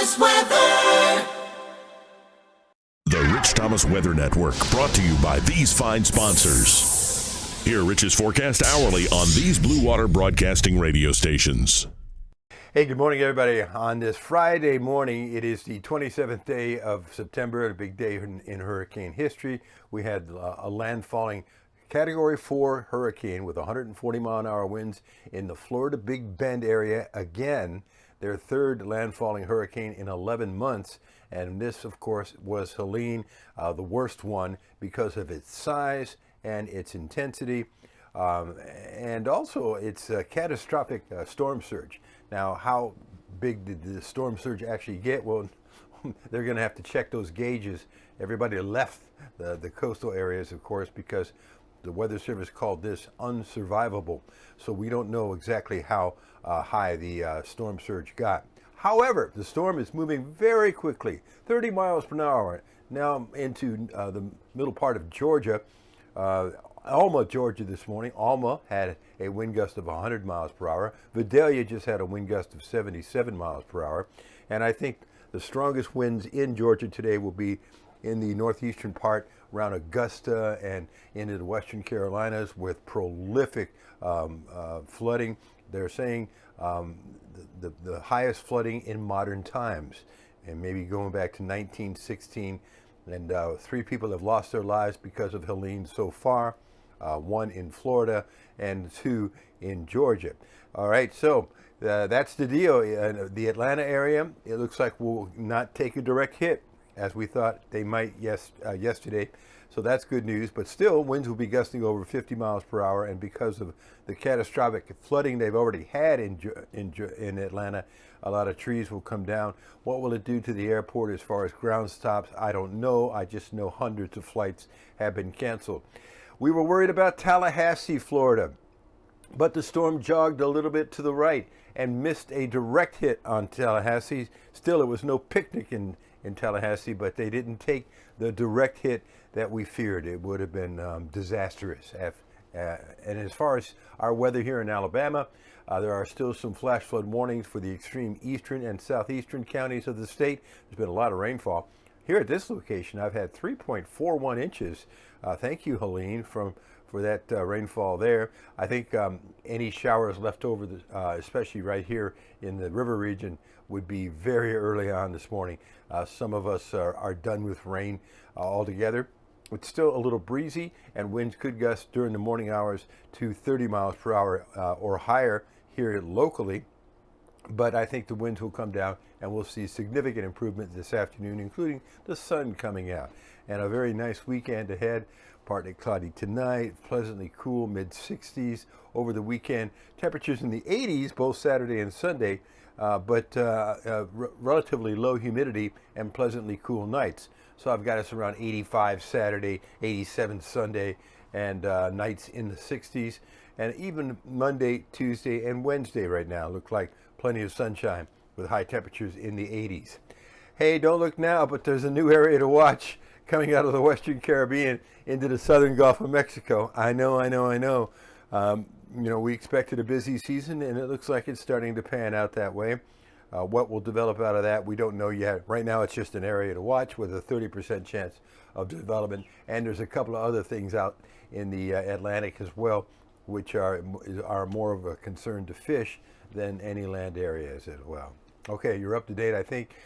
Thomas Weather. The Rich Thomas Weather Network, brought to you by these fine sponsors. Hear Rich's forecast hourly on these Blue Water Broadcasting radio stations. Hey, good morning, everybody. On this Friday morning, it is the 27th day of September, a big day in hurricane history. We had a landfalling Category 4 hurricane with 140-mile-an-hour winds in the Florida Big Bend area. Again, their third landfalling hurricane in 11 months. And this, of course, was Helene, the worst one because of its size and its intensity. And also its catastrophic storm surge. Now, how big did the storm surge actually get? Well, they're going to have to check those gauges. Everybody left the coastal areas, of course, because the Weather Service called this unsurvivable. So we don't know exactly how high the storm surge got. However, the storm is moving very quickly, 30 miles per hour, now into the middle part of Georgia. Alma, Georgia this morning. Alma had a wind gust of 100 miles per hour. Vidalia just had a wind gust of 77 miles per hour. And I think the strongest winds in Georgia today will be in the northeastern part around Augusta and into the western Carolinas with prolific flooding. They're saying the highest flooding in modern times, and maybe going back to 1916. And 3 people have lost their lives because of Helene so far, 1 in Florida and 2 in Georgia. All right, so that's the deal. The Atlanta area, it looks like will not take a direct hit as we thought they might yesterday. So that's good news, but still winds will be gusting over 50 miles per hour, and because of the catastrophic flooding they've already had in Atlanta, a lot of trees will come down. What will it do to the airport as far as ground stops? I don't know. I just know hundreds of flights have been canceled. We were worried about Tallahassee, Florida, but the storm jogged a little bit to the right and missed a direct hit on Tallahassee. Still, it was no picnic in Tallahassee, but they didn't take the direct hit that we feared. It would have been disastrous. And as far as our weather here in Alabama, there are still some flash flood warnings for the extreme eastern and southeastern counties of the state. There's been a lot of rainfall. Here at this location, I've had 3.41 inches. Thank you, Helene, for that rainfall there. I think any showers left over, especially right here in the river region, would be very early on this morning. Some of us are done with rain altogether. It's still a little breezy, and winds could gust during the morning hours to 30 miles per hour or higher here locally. But I think the winds will come down, and we'll see significant improvement this afternoon, including the sun coming out. And a very nice weekend ahead. Partly cloudy tonight, pleasantly cool, mid-60s over the weekend. Temperatures in the 80s both Saturday and Sunday, but relatively low humidity and pleasantly cool nights. So I've got us around 85 Saturday, 87 Sunday, and nights in the 60s. And even Monday, Tuesday, and Wednesday right now look like plenty of sunshine with high temperatures in the 80s. Hey, don't look now, but there's a new area to watch coming out of the Western Caribbean into the southern Gulf of Mexico. I know. We expected a busy season, and it looks like it's starting to pan out that way. What will develop out of that, we don't know yet. Right now, it's just an area to watch with a 30% chance of development. And there's a couple of other things out in the Atlantic as well, which are more of a concern to fish than any land areas as well. Okay, you're up to date, I think.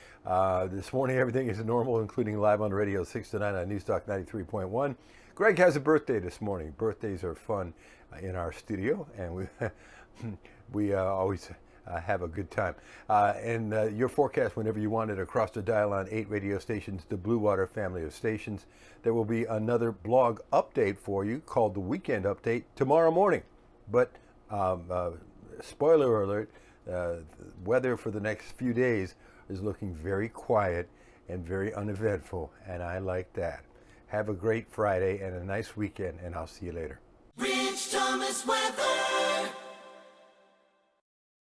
This morning, everything is normal, including live on the radio 6 to 9 on News Talk 93.1. Greg has a birthday this morning. Birthdays are fun in our studio, and we always have a good time. And your forecast whenever you want it across the dial on 8 radio stations, the Blue Water family of stations. There will be another blog update for you called the Weekend Update tomorrow morning. But spoiler alert, weather for the next few days is looking very quiet and very uneventful, and I like that. Have a great Friday and a nice weekend, and I'll see you later. Rich Thomas Weather.